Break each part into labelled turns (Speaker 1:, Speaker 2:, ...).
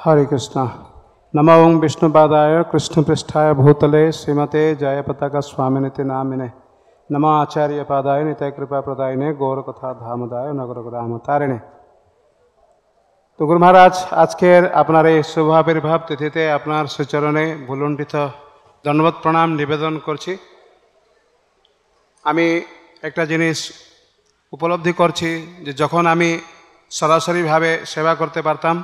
Speaker 1: हरे कृष्ण। नमो ओं विष्णुपादाय कृष्णपृष्ठाय भूतले श्रीमते जयपताका स्वामिनिति नामिने। नमो आचार्य पादाय निताय कृपा प्रदायिने गौरकथा धामदाय नगर ग्राम तारिणे। तो गुरु महाराज आजकेर आपनार এই শুভ আবির্ভাব তিথিতে আপনার শ্রীচরণে ভুলুণ্ঠিত দণ্ডবত প্রণাম নিবেদন করছি। আমি একটা জিনিস উপলব্ধি করছি যে যখন আমি সরাসরিভাবে সেবা করতে পারতাম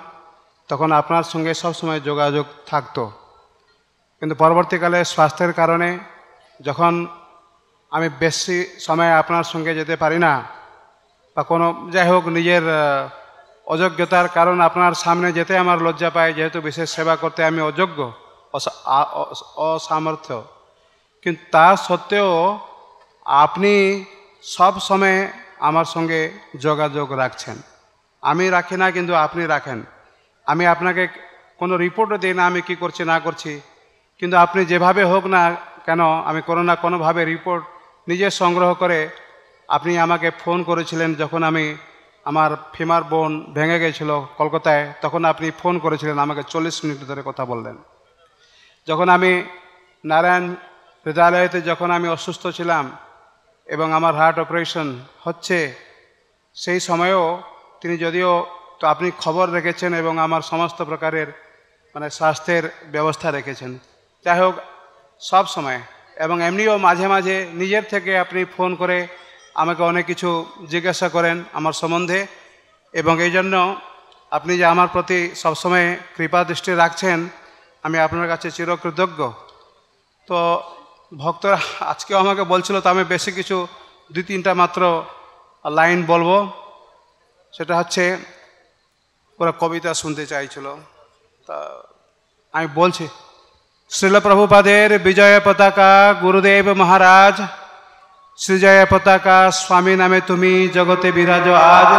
Speaker 1: তখন আপনার সঙ্গে সবসময় যোগাযোগ থাকতো, কিন্তু পরবর্তীকালে স্বাস্থ্যের কারণে যখন আমি বেশি সময় আপনার সঙ্গে যেতে পারি না বা কোনো যাই হোক নিজের অযোগ্যতার কারণ আপনার সামনে যেতে আমার লজ্জা পায়, যেহেতু বিশেষ সেবা করতে আমি অযোগ্য অসামর্থ্য, কিন্তু তা সত্ত্বেও আপনি সব সময় আমার সঙ্গে যোগাযোগ রাখছেন। আমি রাখি না, কিন্তু আপনি রাখেন। আমি আপনাকে কোনো রিপোর্টও দিই না আমি কি করছি না করছি, কিন্তু আপনি যেভাবে হোক না কেন আমি কোনো না কোনোভাবে রিপোর্ট নিজে সংগ্রহ করে আপনি আমাকে ফোন করেছিলেন যখন আমার ফিমার বোন ভেঙে গেছিল কলকাতায়, তখন আপনি ফোন করেছিলেন আমাকে 40 মিনিট ধরে কথা বললেন। যখন আমি নারায়ণ হৃদয়ালয়তে যখন আমি অসুস্থ ছিলাম এবং আমার হার্ট অপারেশন হচ্ছে, সেই সময়েও তিনি যদিও তো আপনি খবর রেখেছেন এবং আমার সমস্ত প্রকারের স্বাস্থ্যের ব্যবস্থা রেখেছেন। যাই হোক সব সময় এবং এমনিও মাঝে মাঝে নিজের থেকে আপনি ফোন করে আমাকে অনেক কিছু জিজ্ঞাসা করেন আমার সম্বন্ধে, এবং এই জন্য আপনি যে আমার প্রতি সবসময় কৃপা দৃষ্টি রাখছেন আমি আপনার কাছে চিরকৃতজ্ঞ। তো ভক্তরা আজকেও আমাকে বলছিল, তো আমি বেশি কিছু 2-3টা মাত্র লাইন বলবো। সেটা হচ্ছে ওরা কবিতা শুনতে চাইছিল, তা আমি বলছি। শ্রীল প্রভুপাদের বিজয় পতাকা গুরুদেব মহারাজ, শ্রীজয় পতাকা স্বামী নামে তুমি জগতে বিরাজ আজ।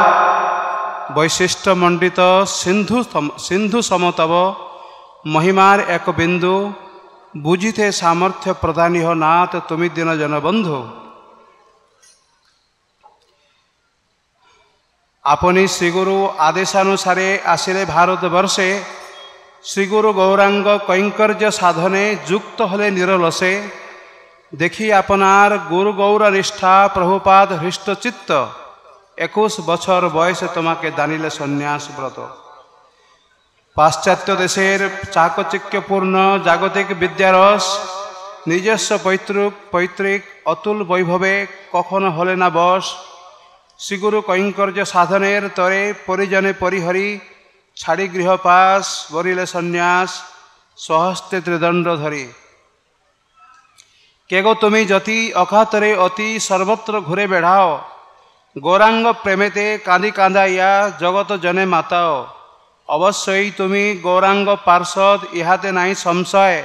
Speaker 1: বৈশিষ্ট্য মণ্ডিত সিন্ধু সমতব মহিমার এক বিন্দু, বুঝিতে সামর্থ্য প্রদানিহ নাথ তুমি দীন জনবন্ধু। আপনি শ্রীগুরু আদেশানুসারে আসিলে ভারতবর্ষে, শ্রীগুরু গৌরাঙ্গ কৈঙ্কর্য সাধনে যুক্ত হলে নিরলসে। দেখি আপনার গুরু গৌর নিষ্ঠা প্রভুপাদ হৃষ্টচিত্ত, 21 বছর বয়সে তোমাকে দানিলে সন্ন্যাস ব্রত। পাশ্চাত্য দেশের চাকচিক্যপূর্ণ জাগতিক বিদ্যারস, নিজস্ব পৈতৃক অতুল বৈভবে কখনো হলে না বশ। শ্রীগুরু কৈঙ্কর্য সাধনের তরে পরিজনে পরিহরি, ছাড়ি গৃহপাস বরিলে সন্ন্যাস স্বহস্তে ত্রিদণ্ড ধরি। কে গো তুমি যতি অকাতরে অতি সর্বত্র ঘুরে বেড়াও, গৌরাঙ্গ প্রেমেতে কাঁদি কাঁদাইয়া জগত জনে মাতাও। অবশ্যই তুমি গৌরাঙ্গ পার্ষদ, ইহাতে নাই সংশয়।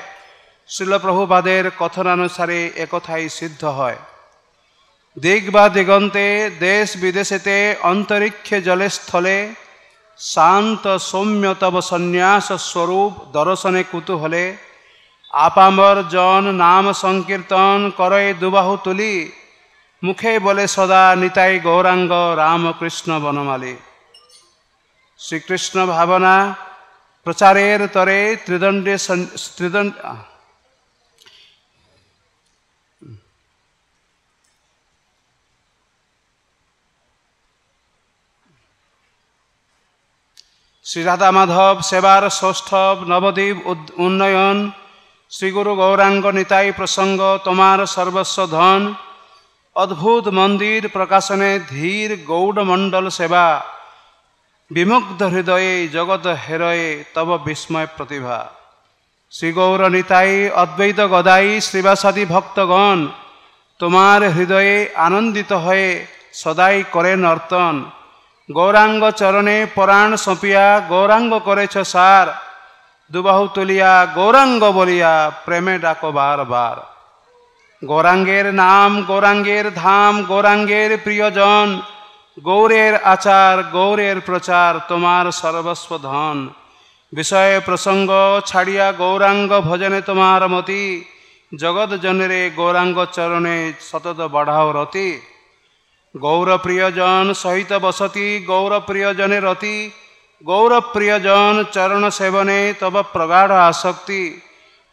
Speaker 1: শ্রীলপ্রভুপাদের কথনানুসারে একথাই সিদ্ধ হয়। দিক বা দিগন্তে দেশ বিদেশেতে অন্তরিক্ষে জলে স্থলে, শান্ত সৌম্য তব সন্ন্যাস স্বরূপ দর্শনে কুতূহলে। আপামর জন নাম সংকীর্তন করে দুবাহু তুলি, মুখে বলে সদা নিতাই গৌরাঙ্গ রামকৃষ্ণ বনমালী। শ্রীকৃষ্ণ ভাবনা প্রচারের তরে শ্রীরাধা মাধব সেবার ষষ্ঠ নবদ্বীপ উন্নয়ন, শ্রীগুরু গৌরাঙ্গ নিতাই প্রসঙ্গ তোমার সর্বস্ব ধন। অদ্ভুত মন্দির প্রকাশনে ধীর গৌড়মণ্ডল সেবা, বিমুগ্ধ হৃদয়ে জগৎ হেরয়ে তব বিস্ময় প্রতিভা। শ্রীগৌর নিতাই অদ্বৈত গদাই শ্রীবাসাদি ভক্তগণ, তোমার হৃদয়ে আনন্দিত হয়ে সদাই করে নর্তন। গৌরাঙ্গ চরণে পরাণ সঁপিয়া গৌরাঙ্গ করেছ সার, দুবাহু তুলিয়া গৌরাঙ্গ বলিয়া প্রেমে ডাকো বার বার। গৌরাঙ্গের নাম গৌরাঙ্গের ধাম গৌরাঙ্গের প্রিয়জন, গৌরের আচার গৌরের প্রচার তোমার সর্বস্ব ধন। বিষয় প্রসঙ্গ ছাড়িয়া গৌরাঙ্গ ভজনে তোমার মতি, জগৎ জনেরে গৌরাঙ্গ চরণে সতত বঢ়াও রতি। গৌর প্রিয়জন সহিত বসতি গৌর প্রিয়জনে রতি, गौर प्रियजन चरण सेवने तब प्रगाढ़ आसक्ति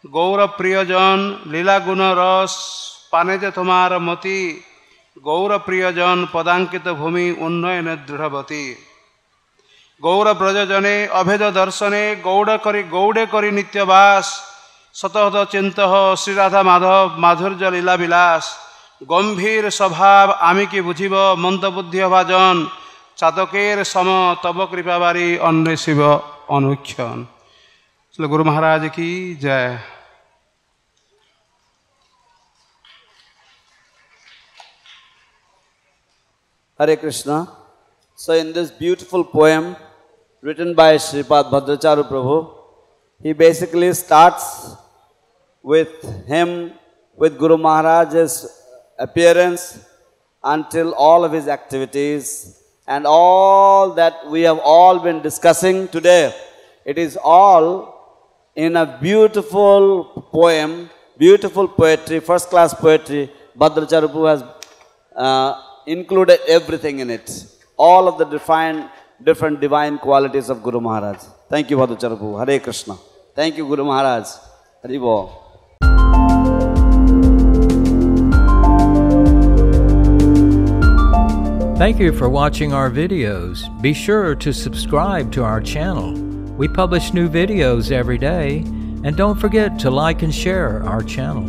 Speaker 1: गौर प्रियजन लीला गुण रस पाने जे तुम्हार मति गौर प्रियजन पदांकित भूमि उन्नयन दृढ़वती गौर ब्रजजने अभेद दर्शने गौड़े करी नित्यवास शतहत चिंत श्रीराधा माधव माधुर्य लीला विलास गंभीर स्वभाव आमी की बुझिब मंदबुद्धि भाजन चातकेर सम तब कृपाबारी अन्य शिव अनुक्षण। श्री गुरु महाराज की जय।
Speaker 2: Hare Krishna. So in this beautiful poem written by Sripad Bhadracharu Prabhu, he basically starts with Guru Maharaj's appearance until all of his activities and all that we have all been discussing today. It is all in a beautiful poem, beautiful poetry, first class poetry. Bhadracharu Prabhu has included everything in it. All of the different divine qualities of Guru Maharaj. Thank you, Bhadracharu Prabhu. Hare Krishna. Thank you, Guru Maharaj. Hari Bol.
Speaker 3: Thank you for watching our videos. Be sure to subscribe to our channel. We publish new videos every day, and don't forget to like and share our channel.